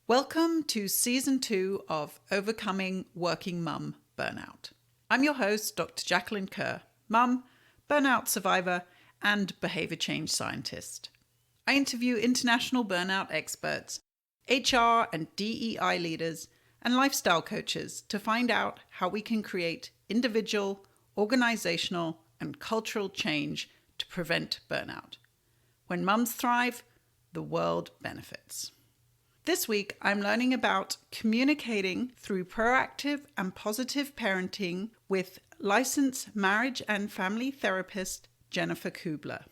Welcome to Season 2 of Overcoming Working Mum Burnout. I'm your host, Dr. Jacqueline Kerr, mum, burnout survivor, and behavior change scientist. I interview international burnout experts, HR and DEI leaders, and lifestyle coaches to find out how we can create individual, organizational, and cultural change to prevent burnout. When mums thrive, the world benefits. This week, I'm learning about communicating through proactive and positive parenting with licensed marriage and family therapist Jennifer Kubler.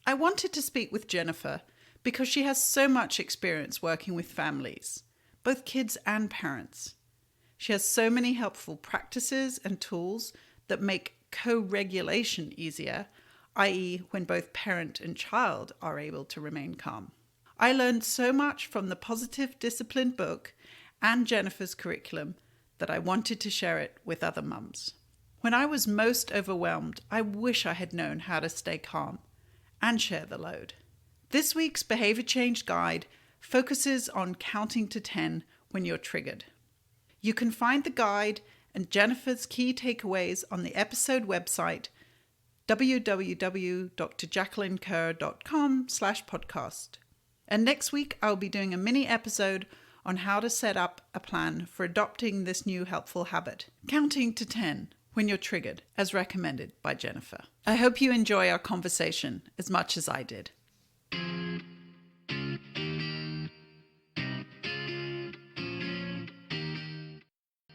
I wanted to speak with Jennifer because she has so much experience working with families, both kids and parents. She has so many helpful practices and tools that make co-regulation easier, i.e., when both parent and child are able to remain calm. I learned so much from the Positive Discipline book and Jennifer's curriculum that I wanted to share it with other mums. When I was most overwhelmed, I wish I had known how to stay calm and share the load. This week's Behavior Change Guide focuses on counting to 10 when you're triggered. You can find the guide and Jennifer's key takeaways on the episode website www.drjacquelinekerr.com/podcast. And next week, I'll be doing a mini episode on how to set up a plan for adopting this new helpful habit, counting to 10 when you're triggered, as recommended by Jennifer. I hope you enjoy our conversation as much as I did.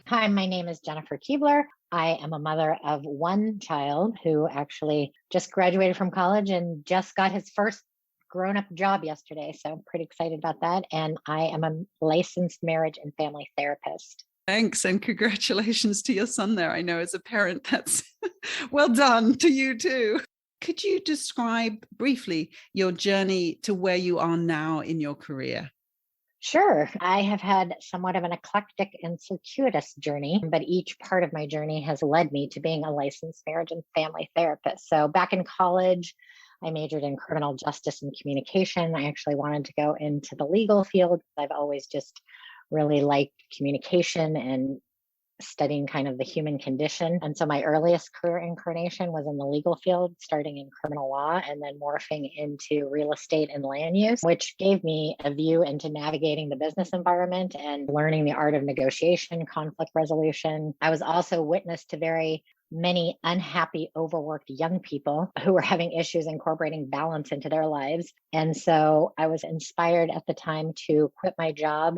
Hi, my name is Jennifer Keebler. I am a mother of one child who actually just graduated from college and just got his first grown-up job yesterday. So I'm pretty excited about that. And I am a licensed marriage and family therapist. Thanks, and congratulations to your son there. I know as a parent, that's well done to you too. Could you describe briefly your journey to where you are now in your career? Sure. I have had somewhat of an eclectic and circuitous journey, but each part of my journey has led me to being a licensed marriage and family therapist. So back in college, I majored in criminal justice and communication. I actually wanted to go into the legal field. I've always just really liked communication and studying kind of the human condition. And so my earliest career incarnation was in the legal field, starting in criminal law and then morphing into real estate and land use, which gave me a view into navigating the business environment and learning the art of negotiation, conflict resolution. I was also witness to very many unhappy, overworked young people who were having issues incorporating balance into their lives. And so I was inspired at the time to quit my job.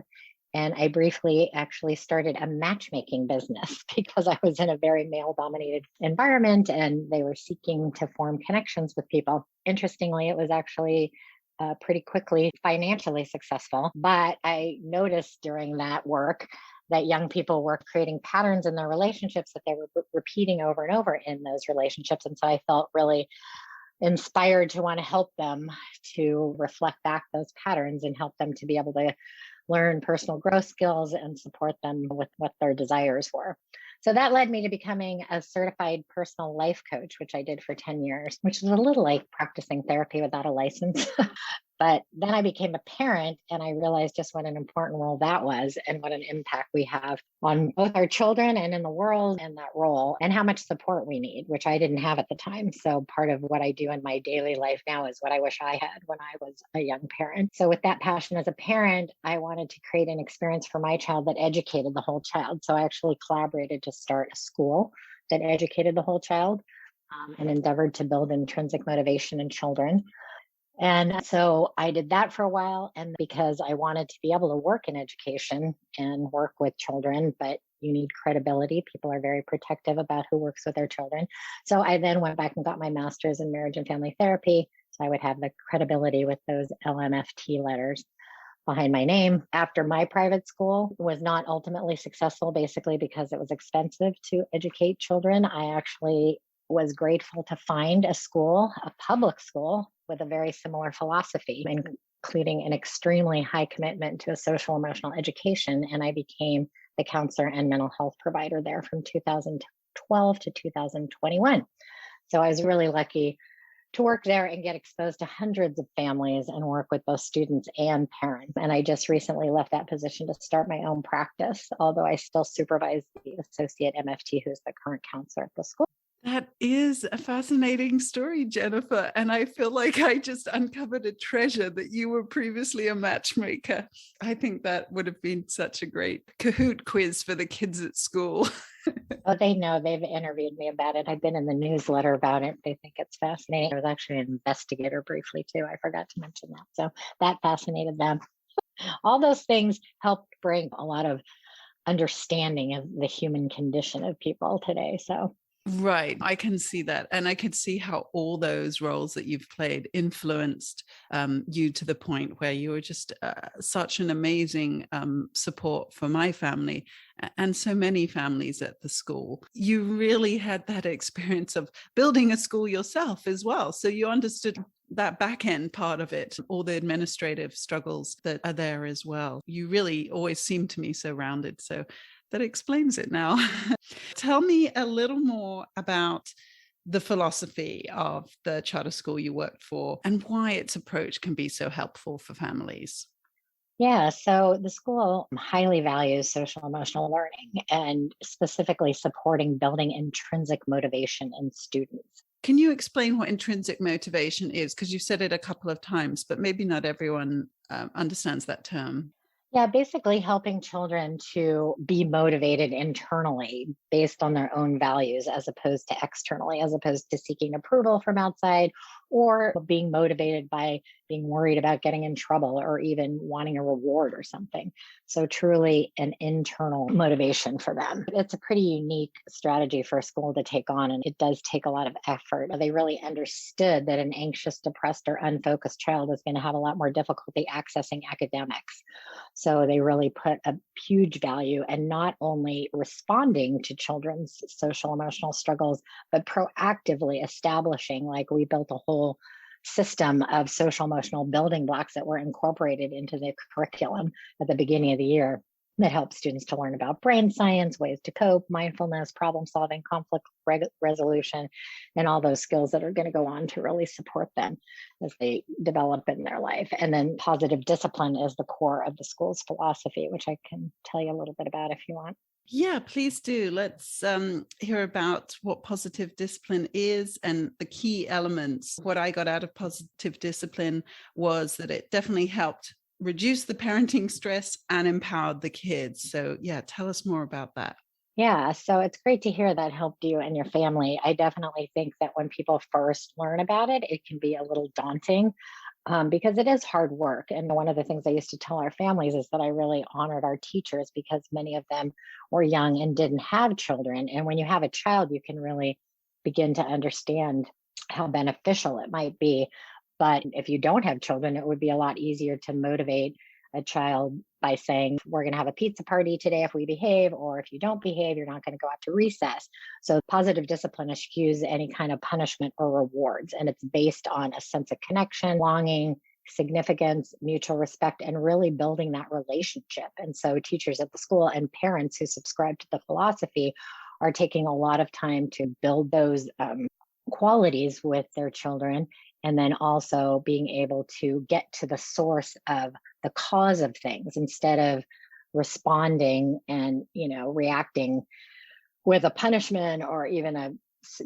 And I briefly actually started a matchmaking business because I was in a very male dominated environment and they were seeking to form connections with people. Interestingly, it was actually pretty quickly financially successful. But I noticed during that work that young people were creating patterns in their relationships that they were repeating over and over in those relationships. And so I felt really inspired to want to help them to reflect back those patterns and help them to be able to learn personal growth skills and support them with what their desires were. So that led me to becoming a certified personal life coach, which I did for 10 years, which is a little like practicing therapy without a license. But then I became a parent and I realized just what an important role that was and what an impact we have on both our children and in the world and that role and how much support we need, which I didn't have at the time. So part of what I do in my daily life now is what I wish I had when I was a young parent. So with that passion as a parent, I wanted to create an experience for my child that educated the whole child. So I actually collaborated to start a school that educated the whole child and endeavored to build intrinsic motivation in children. And so I did that for a while. And because I wanted to be able to work in education and work with children, but you need credibility. People are very protective about who works with their children. So I then went back and got my master's in marriage and family therapy. So I would have the credibility with those LMFT letters behind my name. After my private school was not ultimately successful, basically because it was expensive to educate children, I actually was grateful to find a school, a public school with a very similar philosophy, including an extremely high commitment to a social emotional education. And I became the counselor and mental health provider there from 2012 to 2021. So I was really lucky to work there and get exposed to hundreds of families and work with both students and parents. And I just recently left that position to start my own practice, although I still supervise the associate MFT, who's the current counselor at the school. That is a fascinating story, Jennifer. And I feel like I just uncovered a treasure that you were previously a matchmaker. I think that would have been such a great Kahoot quiz for the kids at school. Oh, they know. They've interviewed me about it. I've been in the newsletter about it. They think it's fascinating. I was actually an investigator briefly too. I forgot to mention that. So that fascinated them. All those things helped bring a lot of understanding of the human condition of people today. So Right. I can see that. And I could see how all those roles that you've played influenced you to the point where you were just such an amazing support for my family and so many families at the school. You really had that experience of building a school yourself as well. So you understood that back end part of it, all the administrative struggles that are there as well. You really always seem to me so rounded. So that explains it now. Tell me a little more about the philosophy of the charter school you worked for and why its approach can be so helpful for families. yeah, so the school highly values social emotional learning and specifically supporting building intrinsic motivation in students. Can you explain what intrinsic motivation is? Because you've said it a couple of times, but maybe not everyone understands that term. Yeah, basically helping children to be motivated internally based on their own values as opposed to externally, as opposed to seeking approval from outside or being motivated by being worried about getting in trouble or even wanting a reward or something. So, truly an internal motivation for them. It's a pretty unique strategy for a school to take on, and it does take a lot of effort. They really understood that an anxious, depressed, or unfocused child is going to have a lot more difficulty accessing academics. So they really put a huge value in not only responding to children's social emotional struggles, but proactively establishing, like we built a whole system of social emotional building blocks that were incorporated into the curriculum at the beginning of the year that help students to learn about brain science, ways to cope, mindfulness, problem solving, conflict resolution, and all those skills that are going to go on to really support them as they develop in their life. And then positive discipline is the core of the school's philosophy, which I can tell you a little bit about if you want. Yeah, please do. Let's hear about what positive discipline is and the key elements. What I got out of positive discipline was that it definitely helped reduce the parenting stress and empowered the kids. So, yeah, tell us more about that. Yeah, so it's great to hear that helped you and your family. I definitely think that when people first learn about it, it can be a little daunting because it is hard work. And one of the things I used to tell our families is that I really honored our teachers because many of them were young and didn't have children. And when you have a child, you can really begin to understand how beneficial it might be. But if you don't have children, it would be a lot easier to motivate a child by saying, we're going to have a pizza party today if we behave, or if you don't behave, you're not going to go out to recess. So positive discipline eschews any kind of punishment or rewards. And it's based on a sense of connection, longing, significance, mutual respect, and really building that relationship. And so teachers at the school and parents who subscribe to the philosophy are taking a lot of time to build those qualities with their children, and then also being able to get to the source of the cause of things instead of responding and reacting with a punishment or even a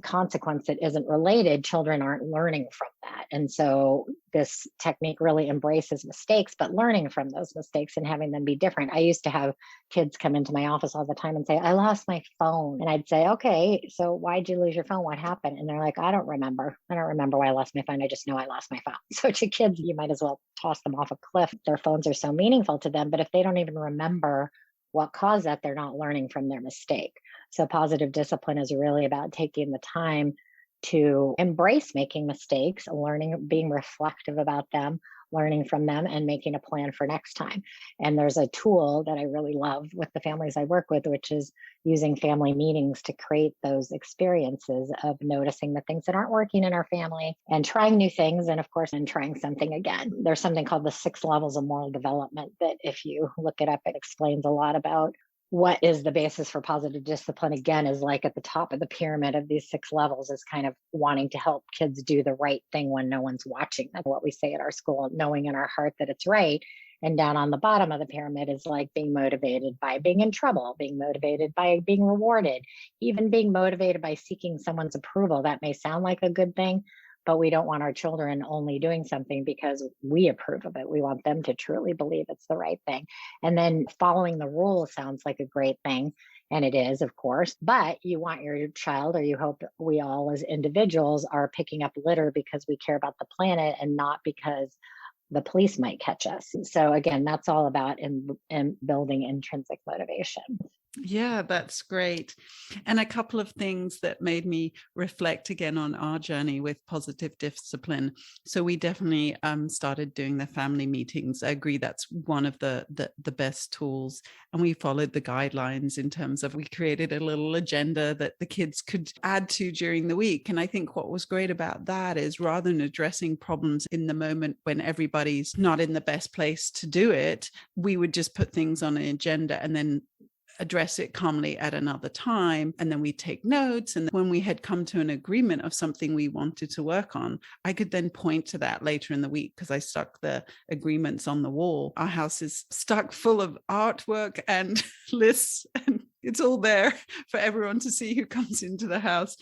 consequence that isn't related. Children aren't learning from that. And so this technique really embraces mistakes, but learning from those mistakes and having them be different. I used to have kids come into my office all the time and say, I lost my phone. And I'd say, okay, so why'd you lose your phone? What happened? And they're like, I don't remember. I don't remember why I lost my phone. I just know I lost my phone. So to kids, you might as well toss them off a cliff. Their phones are so meaningful to them. But if they don't even remember what caused that, they're not learning from their mistake. So positive discipline is really about taking the time to embrace making mistakes, learning, being reflective about them, learning from them, and making a plan for next time. And there's a tool that I really love with the families I work with, which is using family meetings to create those experiences of noticing the things that aren't working in our family and trying new things. And of course, and trying something again. There's something called the 6 levels of moral development that if you look it up, it explains a lot about what is the basis for positive discipline again is like at the top of the pyramid of these 6 levels is kind of wanting to help kids do the right thing when no one's watching. That's what we say at our school, knowing in our heart that it's right. And down on the bottom of the pyramid is like being motivated by being in trouble, being motivated by being rewarded, even being motivated by seeking someone's approval. That may sound like a good thing, but we don't want our children only doing something because we approve of it. We want them to truly believe it's the right thing. And then following the rules sounds like a great thing. And it is, of course, but you want your child, or you hope we all as individuals are picking up litter because we care about the planet and not because the police might catch us. So again, that's all about in building intrinsic motivation. Yeah, that's great. And a couple of things that made me reflect again on our journey with positive discipline. So we definitely started doing the family meetings. I agree that's one of the best tools. And we followed the guidelines in terms of we created a little agenda that the kids could add to during the week. And I think what was great about that is rather than addressing problems in the moment when everybody's not in the best place to do it, we would just put things on an agenda and then address it calmly at another time. And then we take notes. And when we had come to an agreement of something we wanted to work on, I could then point to that later in the week because I stuck the agreements on the wall. Our house is stuck full of artwork and lists, and it's all there for everyone to see who comes into the house.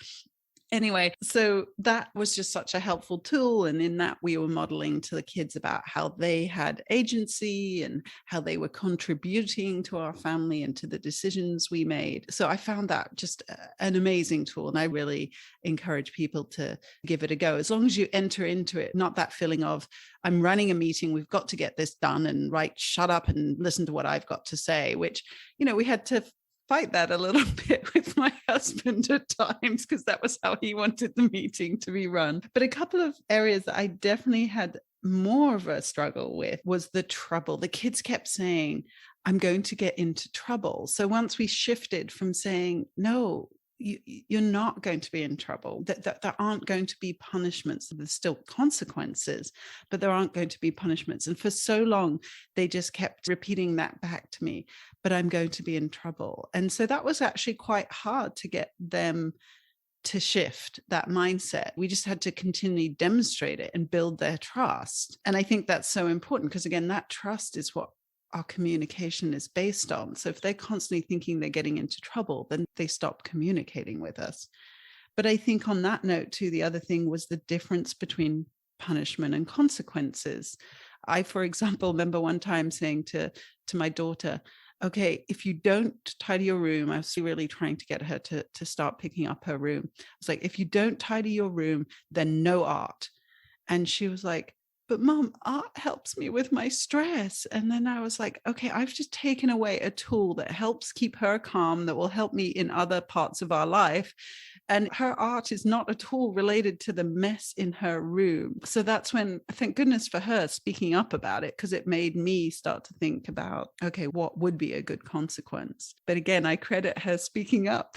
Anyway, so that was just such a helpful tool. And in that, we were modeling to the kids about how they had agency and how they were contributing to our family and to the decisions we made. So I found that just an amazing tool. And I really encourage people to give it a go, as long as you enter into it, not that feeling of, I'm running a meeting, we've got to get this done, and right, shut up and listen to what I've got to say, which, we had to fight that a little bit with my husband at times because that was how he wanted the meeting to be run. But a couple of areas that I definitely had more of a struggle with was the trouble. The kids kept saying, I'm going to get into trouble. So once we shifted from saying, no, you're not going to be in trouble, that there aren't going to be punishments. There's still consequences, but there aren't going to be punishments. And for so long, they just kept repeating that back to me, but I'm going to be in trouble. And so that was actually quite hard to get them to shift that mindset. We just had to continually demonstrate it and build their trust. And I think that's so important because, again, that trust is what our communication is based on. So if they're constantly thinking they're getting into trouble, then they stop communicating with us. But I think on that note too, the other thing was the difference between punishment and consequences. I, for example, remember one time saying to my daughter, okay, if you don't tidy your room, I was really trying to get her to start picking up her room. I was like, if you don't tidy your room, then no art. And she was like, but Mom, art helps me with my stress. And then I was like, okay, I've just taken away a tool that helps keep her calm, that will help me in other parts of our life. And her art is not at all related to the mess in her room. So that's when, thank goodness for her speaking up about it, because it made me start to think about, okay, what would be a good consequence? But again, I credit her speaking up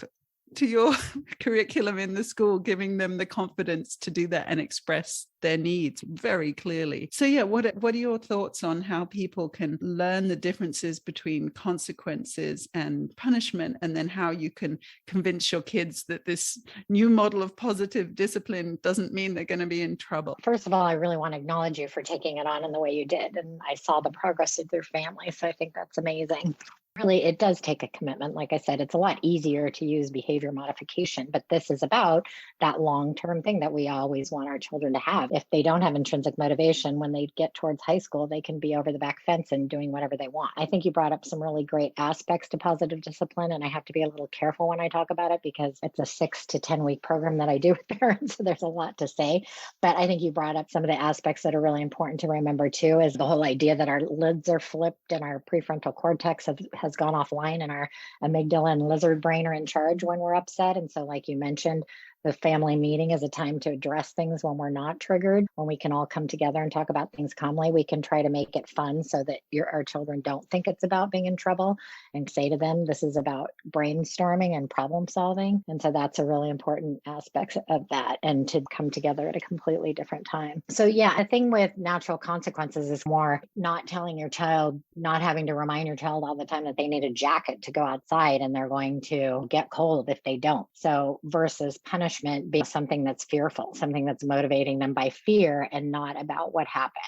to your curriculum in the school, giving them the confidence to do that and express their needs very clearly. So yeah, what are your thoughts on how people can learn the differences between consequences and punishment, and then how you can convince your kids that this new model of positive discipline doesn't mean they're going to be in trouble? First of all, I really want to acknowledge you for taking it on in the way you did. And I saw the progress of your family. So I think that's amazing. Really, it does take a commitment. Like I said, it's a lot easier to use behavior modification, but this is about that long-term thing that we always want our children to have. If they don't have intrinsic motivation, when they get towards high school, they can be over the back fence and doing whatever they want. I think you brought up some really great aspects to positive discipline, and I have to be a little careful when I talk about it because it's a 6 to 10 week program that I do with parents, so there's a lot to say. But I think you brought up some of the aspects that are really important to remember too, is the whole idea that our lids are flipped and our prefrontal cortex has gone offline and our amygdala and lizard brain are in charge when we're upset. And so, like you mentioned, The family meeting is a time to address things when we're not triggered, when we can all come together and talk about things calmly. We can try to make it fun so that our children don't think it's about being in trouble, and say to them, this is about brainstorming and problem solving. And so that's a really important aspect of that, and to come together at a completely different time. So, yeah, the thing with natural consequences is more not telling your child, not having to remind your child all the time that they need a jacket to go outside and they're going to get cold if they don't. So, versus punishment being something that's fearful, something that's motivating them by fear and not about what happened.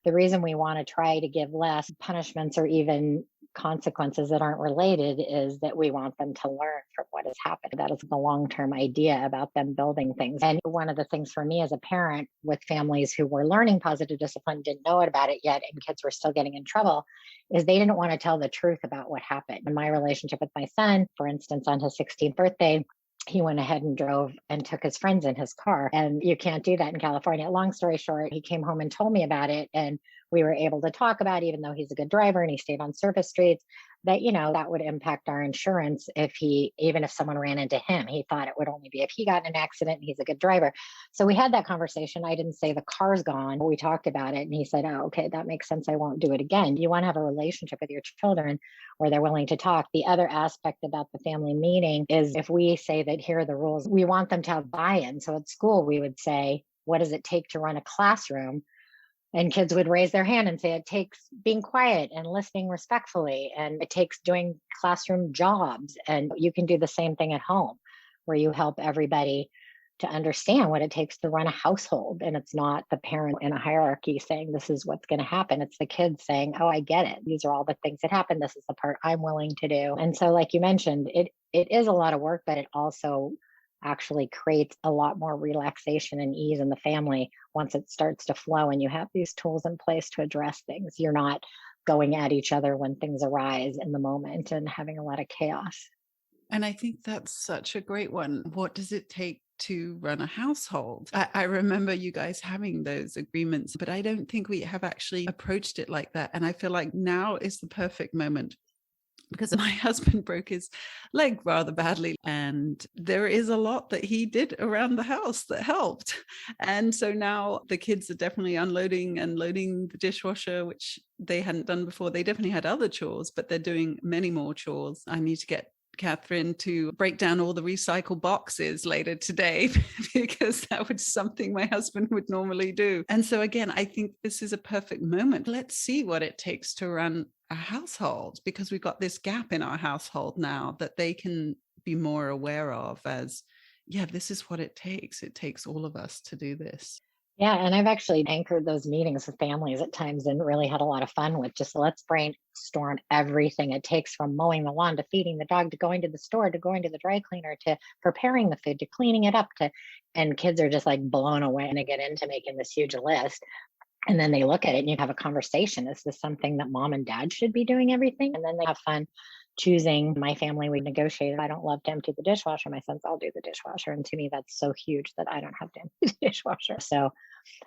The reason we want to try to give less punishments or even consequences that aren't related is that we want them to learn from what has happened. That is the long term idea about them building things. And one of the things for me as a parent with families who were learning positive discipline, didn't know about it yet, and kids were still getting in trouble, is they didn't want to tell the truth about what happened. In my relationship with my son, for instance, on his 16th birthday, he went ahead and drove and took his friends in his car. And you can't do that in California. Long story short, he came home and told me about it. And we were able to talk about, even though he's a good driver and he stayed on surface streets, that, that would impact our insurance even if someone ran into him. He thought it would only be if he got in an accident and he's a good driver. So we had that conversation. I didn't say the car's gone. We talked about it and he said, oh, okay, that makes sense. I won't do it again. You want to have a relationship with your children where they're willing to talk. The other aspect about the family meeting is, if we say that here are the rules, we want them to have buy-in. So at school, we would say, what does it take to run a classroom? And kids would raise their hand and say, it takes being quiet and listening respectfully, and it takes doing classroom jobs. And you can do the same thing at home, where you help everybody to understand what it takes to run a household. And it's not the parent in a hierarchy saying, this is what's going to happen. It's the kids saying, oh, I get it. These are all the things that happen. This is the part I'm willing to do. And so, like you mentioned, it is a lot of work, but it also actually creates a lot more relaxation and ease in the family once it starts to flow and you have these tools in place to address things. You're not going at each other when things arise in the moment and having a lot of chaos. And I think that's such a great one. What does it take to run a household? I remember you guys having those agreements, but I don't think we have actually approached it like that. And I feel like now is the perfect moment, because my husband broke his leg rather badly. And there is a lot that he did around the house that helped. And so now the kids are definitely unloading and loading the dishwasher, which they hadn't done before. They definitely had other chores, but they're doing many more chores. I need to get Catherine to break down all the recycle boxes later today, because that was something my husband would normally do. And so again, I think this is a perfect moment. Let's see what it takes to run a household, because we've got this gap in our household now that they can be more aware of as, yeah, this is what it takes. It takes all of us to do this. Yeah, and I've actually anchored those meetings with families at times and really had a lot of fun with just, let's brainstorm everything it takes, from mowing the lawn to feeding the dog to going to the store to going to the dry cleaner to preparing the food to cleaning it up and kids are just like blown away and they get into making this huge list. And then they look at it and you have a conversation. Is this something that mom and dad should be doing everything? And then they have fun choosing. My family, we negotiated. I don't love to empty the dishwasher. My sons all do the dishwasher. And to me, that's so huge that I don't have to empty the dishwasher. So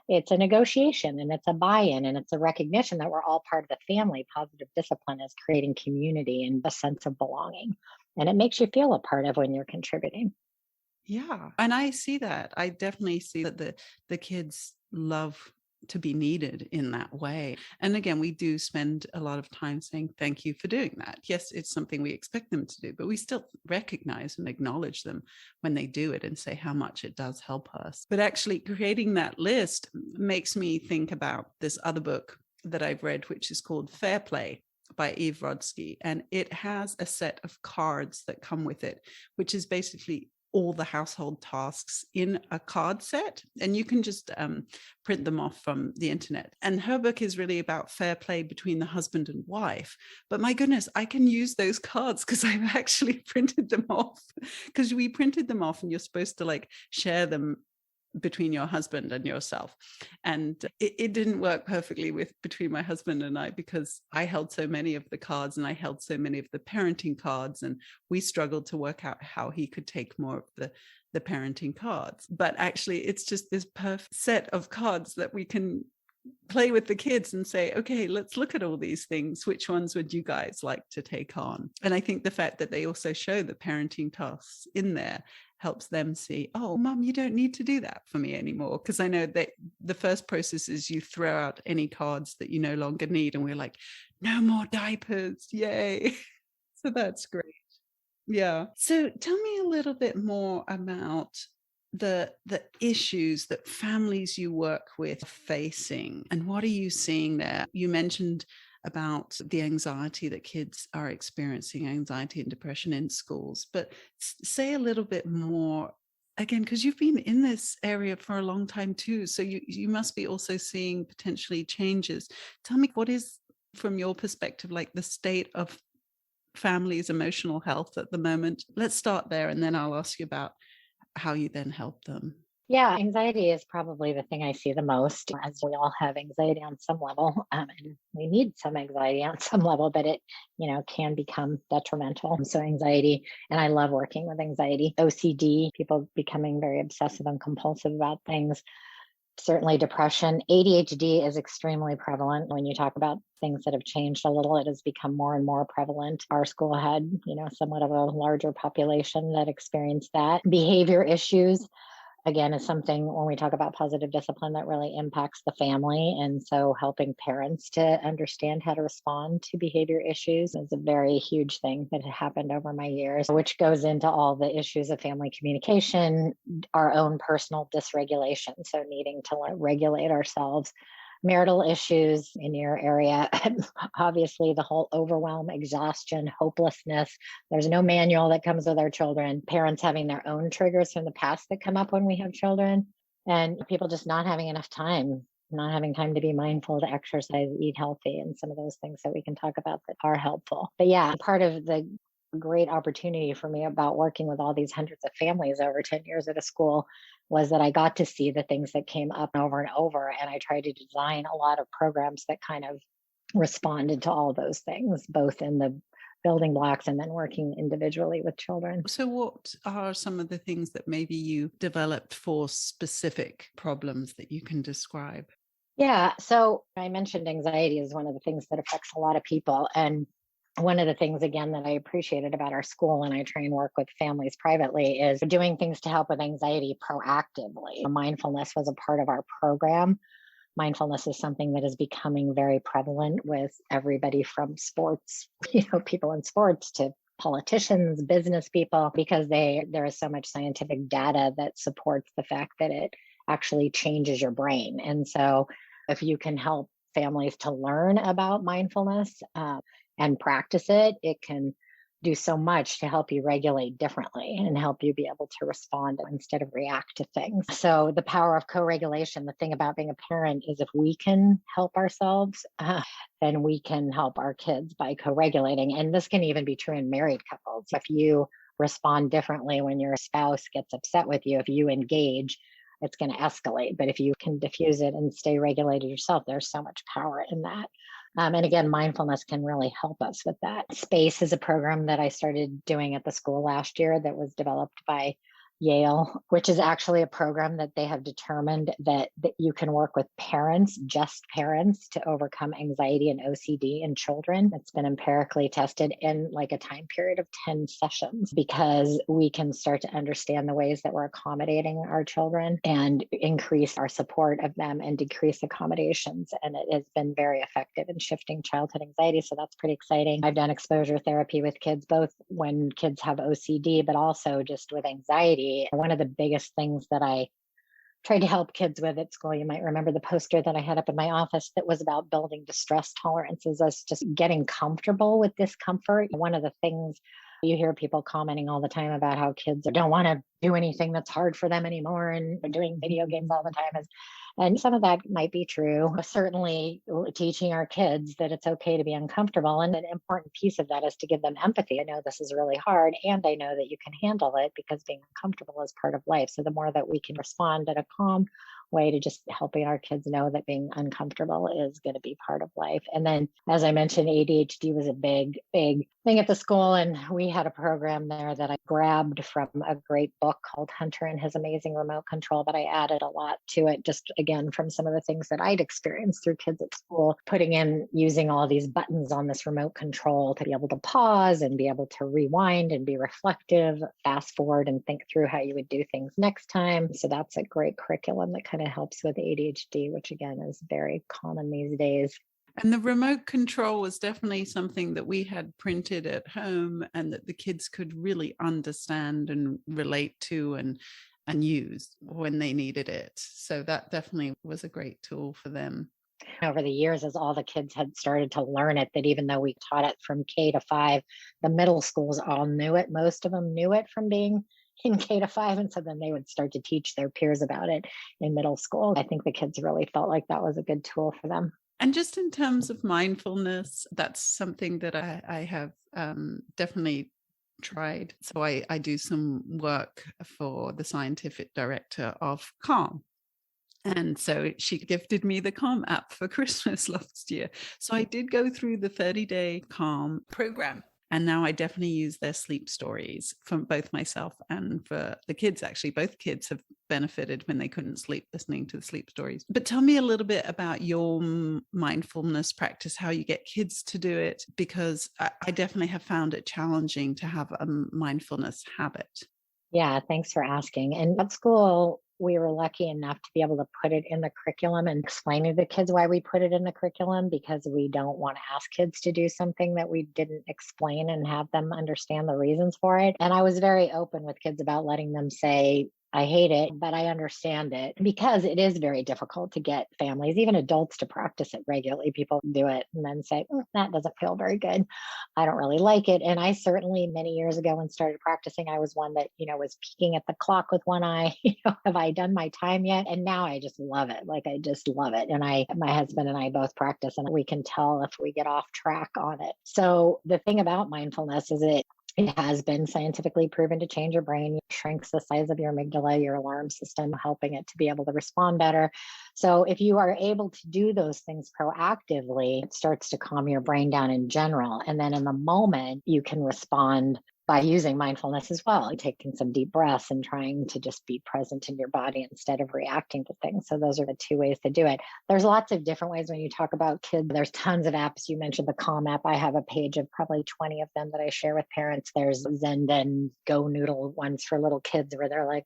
it's a negotiation and it's a buy-in and it's a recognition that we're all part of the family. Positive discipline is creating community and a sense of belonging. And it makes you feel a part of when you're contributing. Yeah. And I see that. I definitely see that the kids love to be needed in that way. And again, we do spend a lot of time saying thank you for doing that. Yes, it's something we expect them to do, but we still recognize and acknowledge them when they do it and say how much it does help us. But actually creating that list makes me think about this other book that I've read, which is called Fair Play by Eve Rodsky. And it has a set of cards that come with it, which is basically all the household tasks in a card set, and you can just print them off from the internet. And her book is really about fair play between the husband and wife. But my goodness, I can use those cards because I've actually printed them off, because we printed them off and you're supposed to like share them between your husband and yourself. And it didn't work perfectly between my husband and I, because I held so many of the cards and I held so many of the parenting cards, and we struggled to work out how he could take more of the parenting cards. But actually it's just this perfect set of cards that we can play with the kids and say, okay, let's look at all these things. Which ones would you guys like to take on? And I think the fact that they also show the parenting tasks in there helps them see, oh, mum, you don't need to do that for me anymore. Because I know that the first process is you throw out any cards that you no longer need. And we're like, no more diapers. Yay. So that's great. Yeah. So tell me a little bit more about the issues that families you work with are facing, and what are you seeing there? You mentioned about the anxiety that kids are experiencing, anxiety and depression in schools, but say a little bit more again, because you've been in this area for a long time too, so you must be also seeing potentially changes. Tell me, what is, from your perspective, like the state of families' emotional health at the moment? Let's start there, and then I'll ask you about how you then help them. Yeah, anxiety is probably the thing I see the most, as we all have anxiety on some level. And we need some anxiety on some level, but it, can become detrimental. So anxiety, and I love working with anxiety, OCD, people becoming very obsessive and compulsive about things. Certainly depression. ADHD is extremely prevalent. When you talk about things that have changed a little, it has become more and more prevalent. Our school had, somewhat of a larger population that experienced that. Behavior issues, again, is something when we talk about positive discipline that really impacts the family. And so helping parents to understand how to respond to behavior issues is a very huge thing that had happened over my years, which goes into all the issues of family communication, our own personal dysregulation. So needing to regulate ourselves, marital issues in your area, obviously the whole overwhelm, exhaustion, hopelessness. There's no manual that comes with our children, parents having their own triggers from the past that come up when we have children, and people just not having enough time, not having time to be mindful, to exercise, eat healthy, and some of those things that we can talk about that are helpful. But yeah, part of the great opportunity for me about working with all these hundreds of families over 10 years at a school was that I got to see the things that came up over and over. And I tried to design a lot of programs that kind of responded to all those things, both in the building blocks and then working individually with children. So, what are some of the things that maybe you developed for specific problems that you can describe? Yeah. So I mentioned anxiety is one of the things that affects a lot of people. And one of the things, again, that I appreciated about our school, and I try and work with families privately, is doing things to help with anxiety proactively. Mindfulness was a part of our program. Mindfulness is something that is becoming very prevalent with everybody from sports, people in sports, to politicians, business people, because there is so much scientific data that supports the fact that it actually changes your brain. And so if you can help families to learn about mindfulness and practice it, it can do so much to help you regulate differently and help you be able to respond instead of react to things. So, the power of co regulation, the thing about being a parent is if we can help ourselves, then we can help our kids by co regulating. And this can even be true in married couples. If you respond differently when your spouse gets upset with you, if you engage, it's going to escalate. But if you can diffuse it and stay regulated yourself, there's so much power in that. And again, mindfulness can really help us with that. SPACE is a program that I started doing at the school last year that was developed by Yale, which is actually a program that they have determined that you can work with parents, just parents, to overcome anxiety and OCD in children. It's been empirically tested in like a time period of 10 sessions, because we can start to understand the ways that we're accommodating our children and increase our support of them and decrease accommodations. And it has been very effective in shifting childhood anxiety. So that's pretty exciting. I've done exposure therapy with kids, both when kids have OCD, but also just with anxiety. One of the biggest things that I tried to help kids with at school, you might remember the poster that I had up in my office that was about building distress tolerances, us just getting comfortable with discomfort. One of the things you hear people commenting all the time about how kids don't want to do anything that's hard for them anymore, and they're doing video games all the time. And some of that might be true. Certainly, teaching our kids that it's okay to be uncomfortable. And an important piece of that is to give them empathy. I know this is really hard, and I know that you can handle it, because being uncomfortable is part of life. So the more that we can respond at a calm, way to just helping our kids know that being uncomfortable is going to be part of life. And then, as I mentioned, ADHD was a big, big thing at the school. And we had a program there that I grabbed from a great book called Hunter and His Amazing Remote Control, but I added a lot to it, just again, from some of the things that I'd experienced through kids at school, putting in using all these buttons on this remote control to be able to pause and be able to rewind and be reflective, fast forward and think through how you would do things next time. So that's a great curriculum that kind of helps with ADHD, which again is very common these days. And the remote control was definitely something that we had printed at home and that the kids could really understand and relate to and use when they needed it. So that definitely was a great tool for them. Over the years, as all the kids had started to learn it, that even though we taught it from K to 5, the middle schools all knew it. Most of them knew it from being in K to 5. And so then they would start to teach their peers about it in middle school. I think the kids really felt like that was a good tool for them. And just in terms of mindfulness, that's something that I have definitely tried. So I do some work for the scientific director of Calm. And so she gifted me the Calm app for Christmas last year. So I did go through the 30-day Calm program. And now I definitely use their sleep stories for both myself and for the kids. Actually, both kids have benefited when they couldn't sleep listening to the sleep stories. But tell me a little bit about your mindfulness practice, how you get kids to do it, because I definitely have found it challenging to have a mindfulness habit. Yeah, thanks for asking. And at school, we were lucky enough to be able to put it in the curriculum and explain to the kids why we put it in the curriculum, because we don't want to ask kids to do something that we didn't explain and have them understand the reasons for it. And I was very open with kids about letting them say, I hate it, but I understand it, because it is very difficult to get families, even adults, to practice it regularly. People do it and then say, that doesn't feel very good. I don't really like it. And I certainly, many years ago, when started practicing, I was one that, was peeking at the clock with one eye. Have I done my time yet? And now I just love it. Like, I just love it. And my husband and I both practice, and we can tell if we get off track on it. So the thing about mindfulness is it has been scientifically proven to change your brain. It shrinks the size of your amygdala, your alarm system, helping it to be able to respond better. So if you are able to do those things proactively, it starts to calm your brain down in general. And then in the moment, you can respond by using mindfulness as well, taking some deep breaths and trying to just be present in your body instead of reacting to things. So those are the two ways to do it. There's lots of different ways when you talk about kids. There's tons of apps. You mentioned the Calm app. I have a page of probably 20 of them that I share with parents. There's Zen Go Noodle ones for little kids where they're like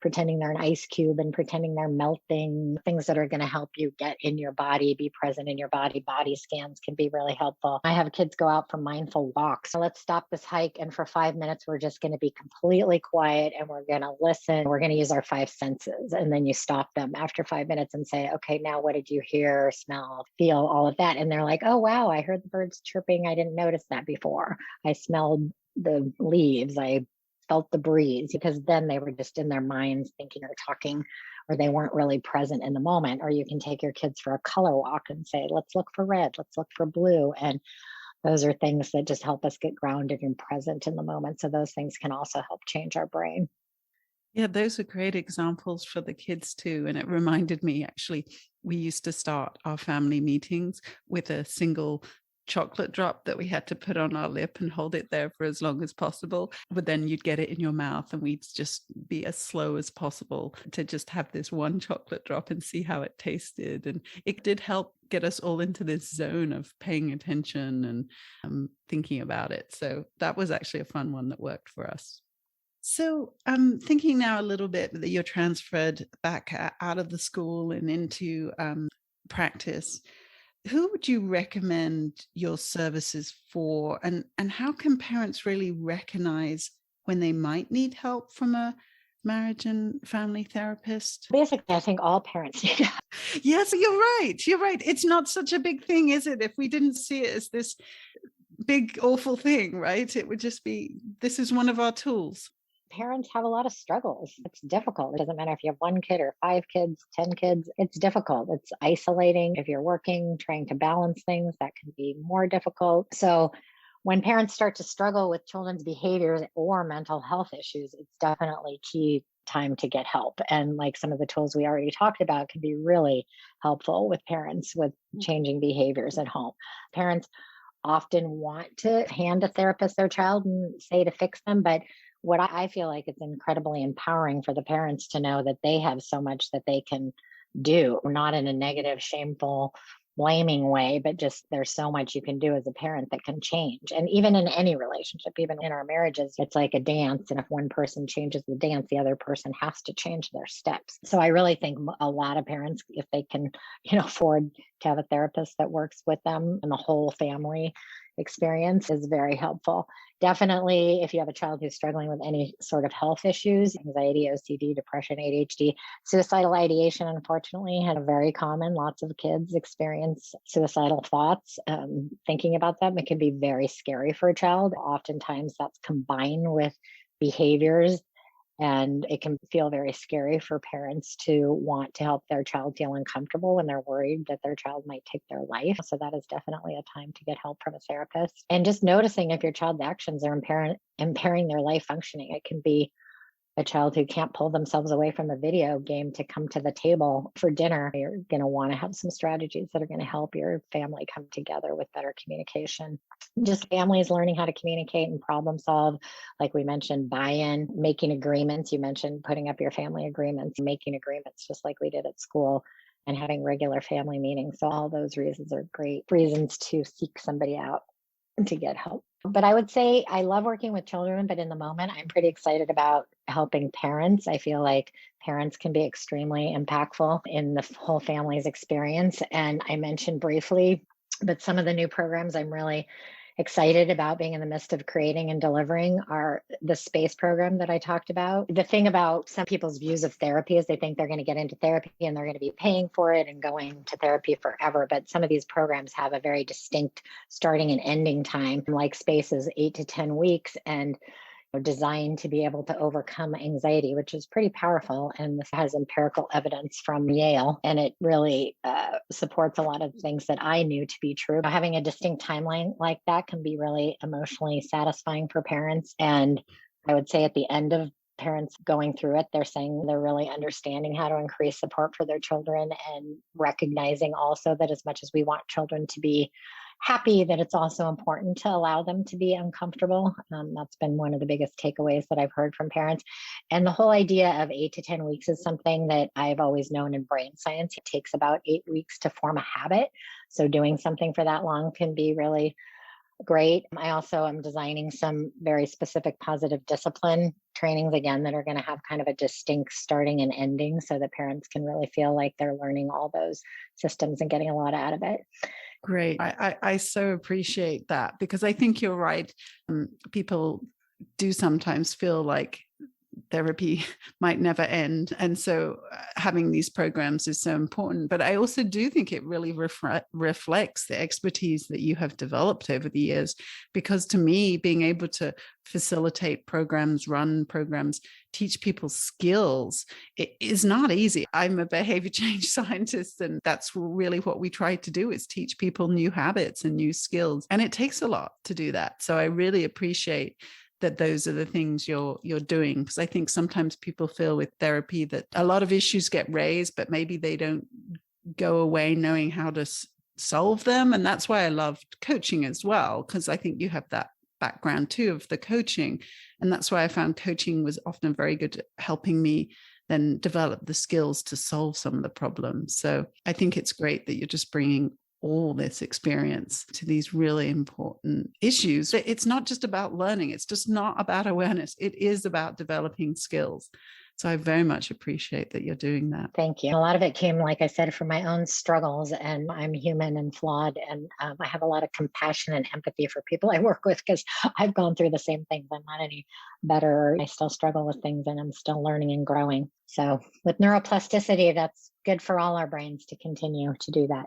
pretending they're an ice cube and pretending they're melting, things that are going to help you get in your body, be present in your body. Body scans can be really helpful. I have kids go out for mindful walks. So let's stop this hike. And for 5 minutes, we're just going to be completely quiet and we're going to listen. We're going to use our 5 senses. And then you stop them after 5 minutes and say, okay, now what did you hear, smell, feel, all of that? And they're like, oh, wow, I heard the birds chirping. I didn't notice that before. I smelled the leaves. I felt the breeze, because then they were just in their minds thinking or talking, or they weren't really present in the moment. Or you can take your kids for a color walk and say, let's look for red, let's look for blue. And those are things that just help us get grounded and present in the moment. So those things can also help change our brain. Yeah, those are great examples for the kids too. And it reminded me, actually, we used to start our family meetings with a single chocolate drop that we had to put on our lip and hold it there for as long as possible. But then you'd get it in your mouth and we'd just be as slow as possible to just have this one chocolate drop and see how it tasted. And it did help get us all into this zone of paying attention and thinking about it. So that was actually a fun one that worked for us. So I'm thinking now a little bit that you're transferred back out of the school and into practice. Who would you recommend your services for, and how can parents really recognize when they might need help from a marriage and family therapist? Basically, I think all parents need help. Yes, you're right. You're right. It's not such a big thing, is it? If we didn't see it as this big, awful thing, right? It would just be, this is one of our tools. Parents have a lot of struggles. It's difficult. It doesn't matter if you have 1 kid or 5 kids, 10 kids. It's difficult. It's isolating. If you're working, trying to balance things, that can be more difficult. So when parents start to struggle with children's behaviors or mental health issues, it's definitely key time to get help. And like some of the tools we already talked about can be really helpful with parents with changing behaviors at home. Parents often want to hand a therapist their child and say to fix them. But what I feel like it's incredibly empowering for the parents to know that they have so much that they can do, not in a negative, shameful, blaming way, but just there's so much you can do as a parent that can change. And even in any relationship, even in our marriages, it's like a dance. And if one person changes the dance, the other person has to change their steps. So I really think a lot of parents, if they can, afford to have a therapist that works with them and the whole family experience is very helpful. Definitely, if you have a child who's struggling with any sort of health issues, anxiety, OCD, depression, ADHD, suicidal ideation, unfortunately, had a very common. Lots of kids experience suicidal thoughts. Thinking about them, it can be very scary for a child. Oftentimes, that's combined with behaviors, and it can feel very scary for parents to want to help their child feel uncomfortable when they're worried that their child might take their life. So that is definitely a time to get help from a therapist. And just noticing if your child's actions are impairing their life functioning. It can be a child who can't pull themselves away from a video game to come to the table for dinner. You're going to want to have some strategies that are going to help your family come together with better communication. Just families learning how to communicate and problem solve. Like we mentioned, buy-in, making agreements. You mentioned putting up your family agreements, making agreements just like we did at school, and having regular family meetings. So all those reasons are great reasons to seek somebody out to get help. But I would say I love working with children, but in the moment, I'm pretty excited about helping parents. I feel like parents can be extremely impactful in the whole family's experience. And I mentioned briefly, but some of the new programs I'm really excited about being in the midst of creating and delivering are the space program that I talked about. The thing about some people's views of therapy is they think they're going to get into therapy and they're going to be paying for it and going to therapy forever. But some of these programs have a very distinct starting and ending time, like space is 8 to 10 weeks, and designed to be able to overcome anxiety, which is pretty powerful. And this has empirical evidence from Yale, and it really supports a lot of things that I knew to be true. Having a distinct timeline like that can be really emotionally satisfying for parents. And I would say at the end of parents going through it, they're saying they're really understanding how to increase support for their children and recognizing also that as much as we want children to be happy, that it's also important to allow them to be uncomfortable. That's been one of the biggest takeaways that I've heard from parents. And the whole idea of 8 to 10 weeks is something that I've always known in brain science. It takes about 8 weeks to form a habit. So doing something for that long can be really great. I also am designing some very specific positive discipline trainings again that are going to have kind of a distinct starting and ending so that parents can really feel like they're learning all those systems and getting a lot out of it. Great. I so appreciate that, because I think you're right. People do sometimes feel like therapy might never end. And so having these programs is so important. But I also do think it really reflects the expertise that you have developed over the years, because to me, being able to facilitate programs, run programs, teach people skills, it is not easy. I'm a behavior change scientist, and that's really what we try to do, is teach people new habits and new skills. And it takes a lot to do that. So I really appreciate that those are the things you're doing, because I think sometimes people feel with therapy that a lot of issues get raised, but maybe they don't go away knowing how to solve them. And that's why I loved coaching as well, because I think you have that background too of the coaching. And that's why I found coaching was often very good at helping me then develop the skills to solve some of the problems. So I think it's great that you're just bringing all this experience to these really important issues. It's not just about learning. It's just not about awareness. It is about developing skills. So I very much appreciate that you're doing that. Thank you. A lot of it came, like I said, from my own struggles, and I'm human and flawed. And I have a lot of compassion and empathy for people I work with, because I've gone through the same things. I'm not any better. I still struggle with things, and I'm still learning and growing. So with neuroplasticity, that's good for all our brains to continue to do that.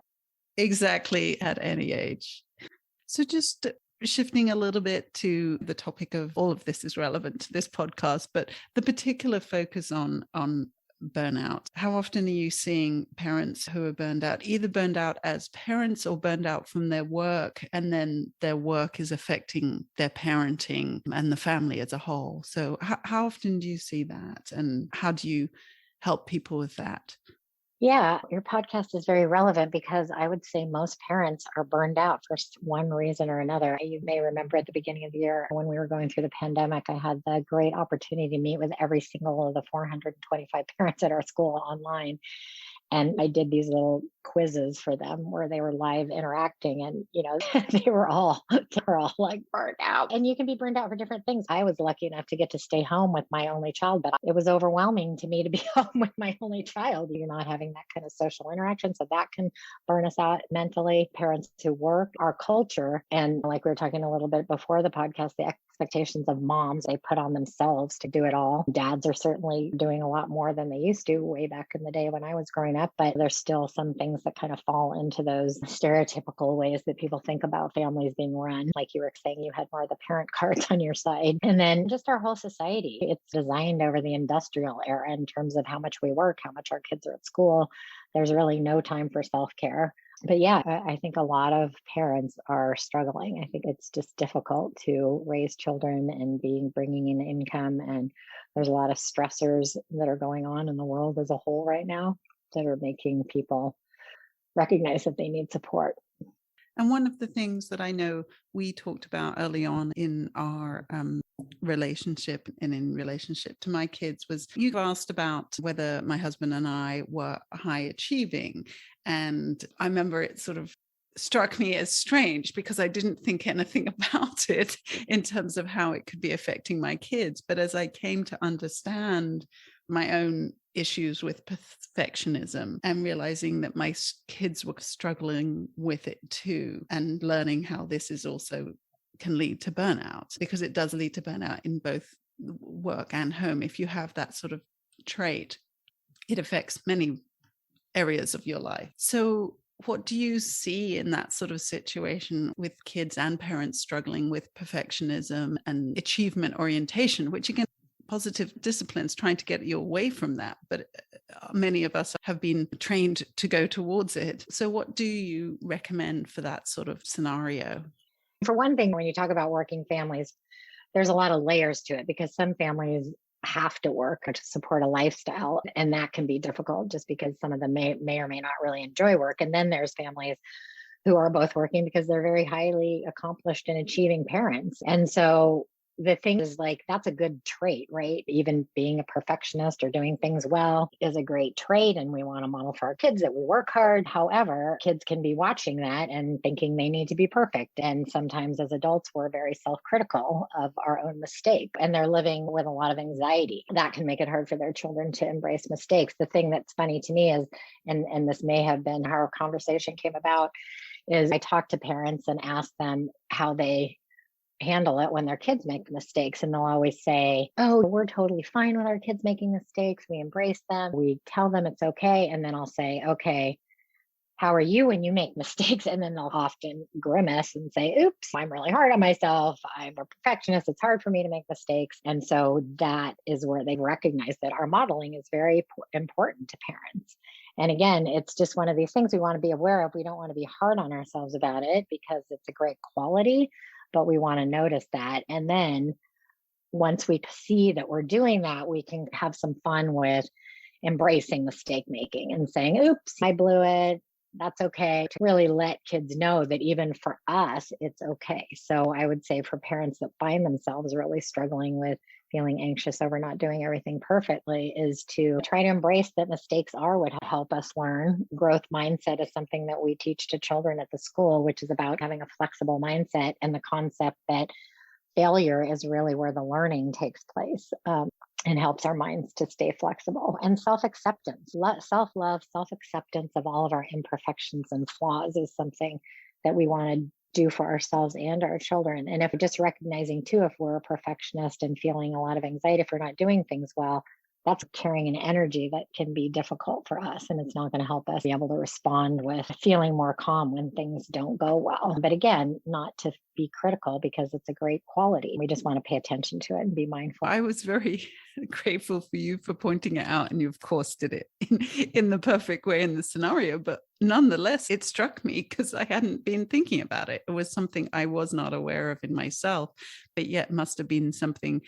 Exactly, at any age. So just shifting a little bit to the topic of all of this is relevant to this podcast, but the particular focus on burnout. How often are you seeing parents who are burned out, either burned out as parents or burned out from their work, and then their work is affecting their parenting and the family as a whole? So how often do you see that, and how do you help people with that? Yeah, your podcast is very relevant because I would say most parents are burned out for one reason or another. You may remember at the beginning of the year when we were going through the pandemic, I had the great opportunity to meet with every single of the 425 parents at our school online. And I did these little quizzes for them where they were live interacting and, they were all like burned out. And you can be burned out for different things. I was lucky enough to get to stay home with my only child, but it was overwhelming to me to be home with my only child. You're not having that kind of social interaction. So that can burn us out mentally. Parents who work, our culture, and like we were talking a little bit before the podcast, the expectations of moms they put on themselves to do it all. Dads are certainly doing a lot more than they used to way back in the day when I was growing up, but there's still some things that kind of fall into those stereotypical ways that people think about families being run. Like you were saying, you had more of the parent cards on your side. And then just our whole society, it's designed over the industrial era in terms of how much we work, how much our kids are at school. There's really no time for self-care. But yeah, I think a lot of parents are struggling. I think it's just difficult to raise children and bringing in income. And there's a lot of stressors that are going on in the world as a whole right now that are making people recognize that they need support. And one of the things that I know we talked about early on in our relationship and in relationship to my kids was you asked about whether my husband and I were high achieving. And I remember it sort of struck me as strange because I didn't think anything about it in terms of how it could be affecting my kids. But as I came to understand my own issues with perfectionism and realizing that my kids were struggling with it too, and learning how this is also can lead to burnout, because it does lead to burnout in both work and home. If you have that sort of trait, it affects many areas of your life. So what do you see in that sort of situation with kids and parents struggling with perfectionism and achievement orientation, which again, positive disciplines trying to get you away from that, but many of us have been trained to go towards it. So what do you recommend for that sort of scenario? For one thing, when you talk about working families, there's a lot of layers to it because some families have to work to support a lifestyle, and that can be difficult just because some of them may or may not really enjoy work. And then there's families who are both working because they're very highly accomplished and achieving parents. And so the thing is, like, that's a good trait, right? Even being a perfectionist or doing things well is a great trait. And we want to model for our kids that we work hard. However, kids can be watching that and thinking they need to be perfect. And sometimes as adults, we're very self critical of our own mistake and they're living with a lot of anxiety. That can make it hard for their children to embrace mistakes. The thing that's funny to me is, and this may have been how our conversation came about, is I talk to parents and ask them how they handle it when their kids make mistakes. And they'll always say, "Oh, we're totally fine with our kids making mistakes. We embrace them. We tell them it's okay." And then I'll say, "Okay, how are you when you make mistakes?" And then they'll often grimace and say, "Oops, I'm really hard on myself. I'm a perfectionist. It's hard for me to make mistakes." And so that is where they recognize that our modeling is very important to parents. And again, it's just one of these things we want to be aware of. We don't want to be hard on ourselves about it because it's a great quality, but we want to notice that. And then once we see that we're doing that, we can have some fun with embracing mistake making and saying, "Oops, I blew it. That's okay." To really let kids know that even for us, it's okay. So I would say for parents that find themselves really struggling with feeling anxious over not doing everything perfectly is to try to embrace that mistakes are what help us learn. Growth mindset is something that we teach to children at the school, which is about having a flexible mindset and the concept that failure is really where the learning takes place. And helps our minds to stay flexible. And self-acceptance, self-love, self-acceptance of all of our imperfections and flaws is something that we want to do for ourselves and our children. And if just recognizing too, if we're a perfectionist and feeling a lot of anxiety if we're not doing things well, That's carrying an energy that can be difficult for us. And it's not going to help us be able to respond with feeling more calm when things don't go well. But again, not to be critical because it's a great quality. We just want to pay attention to it and be mindful. I was very grateful for you for pointing it out. And you, of course, did it in the perfect way in the scenario. But nonetheless, it struck me because I hadn't been thinking about it. It was something I was not aware of in myself, but yet must have been something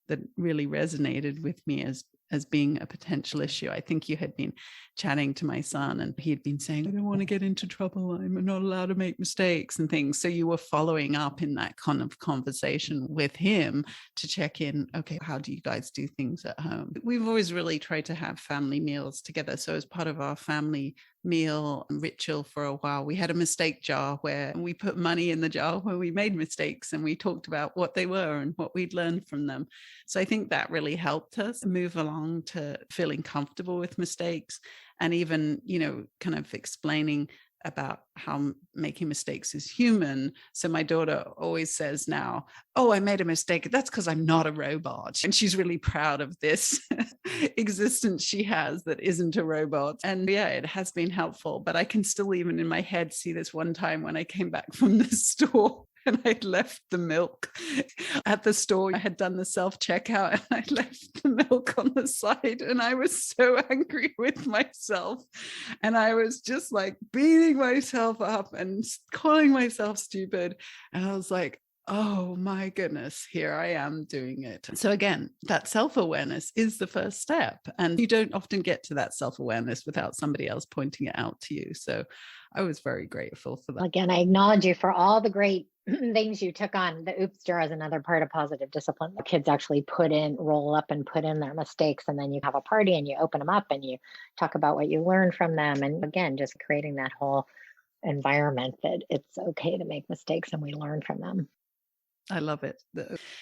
that really resonated with me as being a potential issue. I think you had been chatting to my son and he had been saying, I don't want to get into trouble. I'm not allowed to make mistakes and things. So you were following up in that kind of conversation with him to check in, okay, how do you guys do things at home? We've always really tried to have family meals together. So as part of our family meal ritual for a while, we had a mistake jar where we put money in the jar where we made mistakes and we talked about what they were and what we'd learned from them. So I think that really helped us move along to feeling comfortable with mistakes, and even, kind of explaining about how making mistakes is human. So my daughter always says now, oh, I made a mistake. That's because I'm not a robot. And she's really proud of this existence she has that isn't a robot. And yeah, it has been helpful. But I can still, even in my head, see this one time when I came back from the store and I'd left the milk at the store. I had done the self-checkout and I left the milk on the side, and I was so angry with myself. And I was just like beating myself up and calling myself stupid. And I was like, oh my goodness, here I am doing it. So again, that self-awareness is the first step. And you don't often get to that self-awareness without somebody else pointing it out to you. So I was very grateful for that. Again, I acknowledge you for all the great things you took on. The oops jar is another part of positive discipline. The kids actually roll up and put in their mistakes, and then you have a party and you open them up and you talk about what you learned from them. And again, just creating that whole environment that it's okay to make mistakes and we learn from them. I love it.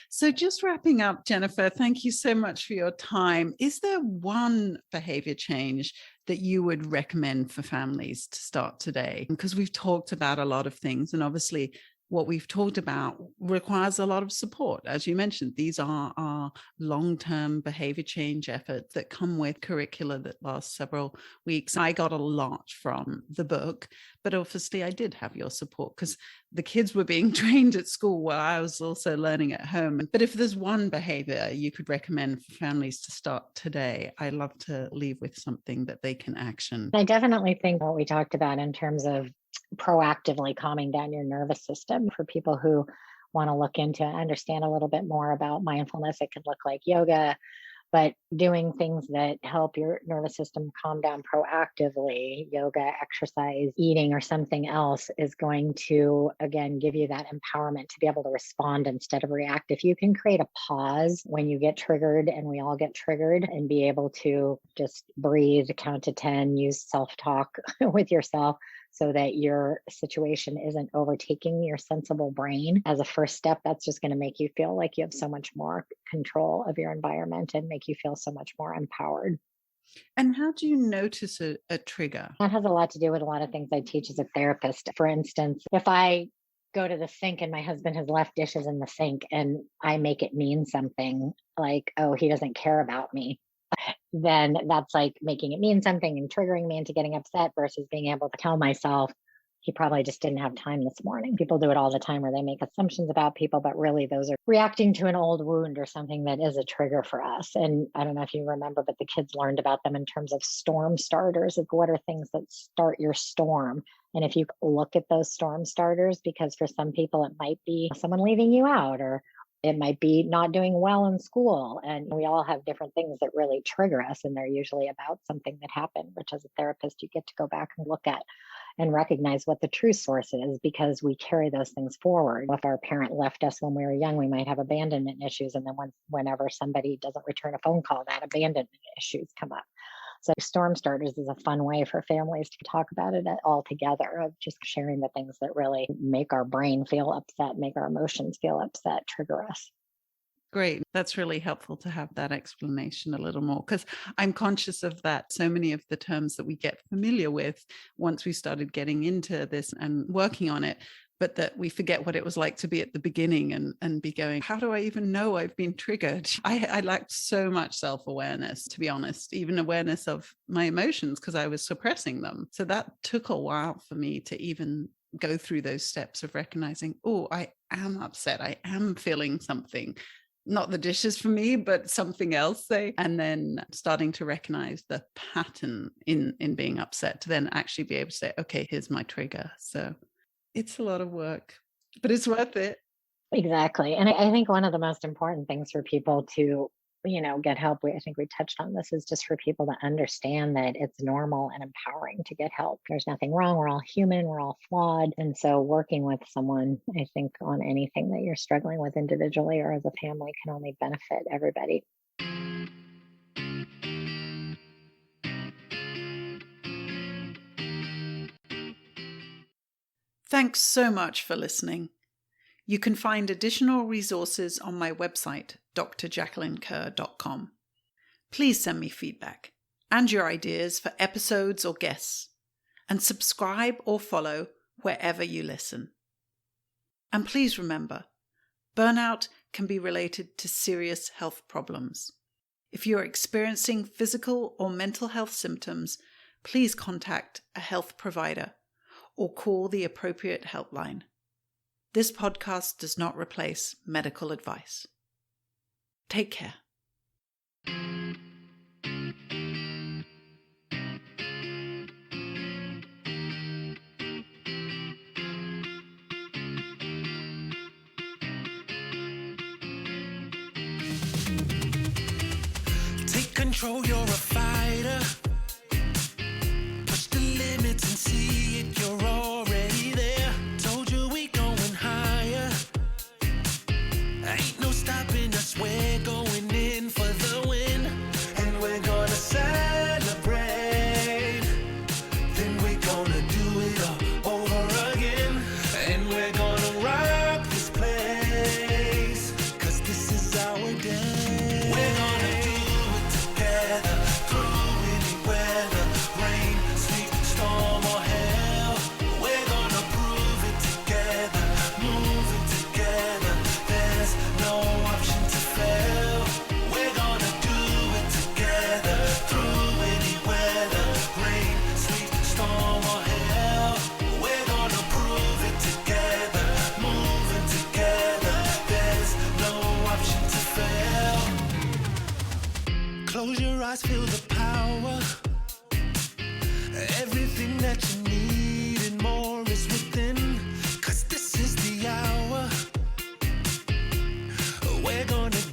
So just wrapping up, Jennifer, thank you so much for your time. Is there one behavior change that you would recommend for families to start today? Because we've talked about a lot of things, and obviously what we've talked about requires a lot of support. As you mentioned, these are our long-term behavior change efforts that come with curricula that last several weeks. I got a lot from the book, but obviously I did have your support because the kids were being trained at school while I was also learning at home. But if there's one behavior you could recommend for families to start today, I love to leave with something that they can action. I definitely think what we talked about in terms of proactively calming down your nervous system, for people who want to look into, understand a little bit more about mindfulness, it can look like yoga, but doing things that help your nervous system calm down proactively, yoga, exercise, eating, or something else, is going to, again, give you that empowerment to be able to respond instead of react. If you can create a pause when you get triggered, and we all get triggered, and be able to just breathe, count to 10, use self-talk with yourself, so that your situation isn't overtaking your sensible brain as a first step, that's just going to make you feel like you have so much more control of your environment and make you feel so much more empowered. And how do you notice a trigger? That has a lot to do with a lot of things I teach as a therapist. For instance, if I go to the sink and my husband has left dishes in the sink and I make it mean something like, oh, he doesn't care about me, then that's like making it mean something and triggering me into getting upset, versus being able to tell myself, he probably just didn't have time this morning. People do it all the time where they make assumptions about people, but really those are reacting to an old wound or something that is a trigger for us. And I don't know if you remember, but the kids learned about them in terms of storm starters, of what are things that start your storm. And if you look at those storm starters, because for some people it might be someone leaving you out, or it might be not doing well in school. And we all have different things that really trigger us. And they're usually about something that happened, which as a therapist, you get to go back and look at and recognize what the true source is, because we carry those things forward. If our parent left us when we were young, we might have abandonment issues. And then whenever somebody doesn't return a phone call, that abandonment issues come up. So storm starters is a fun way for families to talk about it all together, of just sharing the things that really make our brain feel upset, make our emotions feel upset, trigger us. Great. That's really helpful to have that explanation a little more, because I'm conscious of that. So many of the terms that we get familiar with once we started getting into this and working on it, but that we forget what it was like to be at the beginning and be going, how do I even know I've been triggered? I lacked so much self-awareness, to be honest, even awareness of my emotions because I was suppressing them. So that took a while for me to even go through those steps of recognizing, oh, I am upset. I am feeling something. Not the dishes for me, but something else, say, and then starting to recognize the pattern in being upset to then actually be able to say, okay, here's my trigger. So it's a lot of work, but it's worth it. Exactly. And I think one of the most important things for people to, get help, I think we touched on this, is just for people to understand that it's normal and empowering to get help. There's nothing wrong. We're all human. We're all flawed. And so working with someone, I think, on anything that you're struggling with individually or as a family can only benefit everybody. Thanks so much for listening. You can find additional resources on my website, drjacquelinekerr.com. Please send me feedback and your ideas for episodes or guests, and subscribe or follow wherever you listen. And please remember, burnout can be related to serious health problems. If you are experiencing physical or mental health symptoms, please contact a health provider or call the appropriate helpline. This podcast does not replace medical advice. Take care. Take control, you're a fighter. Push the limits and see it, you're already there. Told you we going higher. Ain't no stopping us, we're going in for the win. And we're gonna celebrate. Then we're gonna do it all over again. And we're gonna rock this place, 'cause this is our day. We're gonna do it together, through any weather, rain, sleet, storm or hell. We're gonna prove it together, move it together. There's no option to fail. We're gonna do it together, through any weather, rain, sleet, storm or hell. We're gonna prove it together, move it together. There's no option to fail. Close your eyes, feel the power. Everything that you need and more is within. 'Cause this is the hour. We're gonna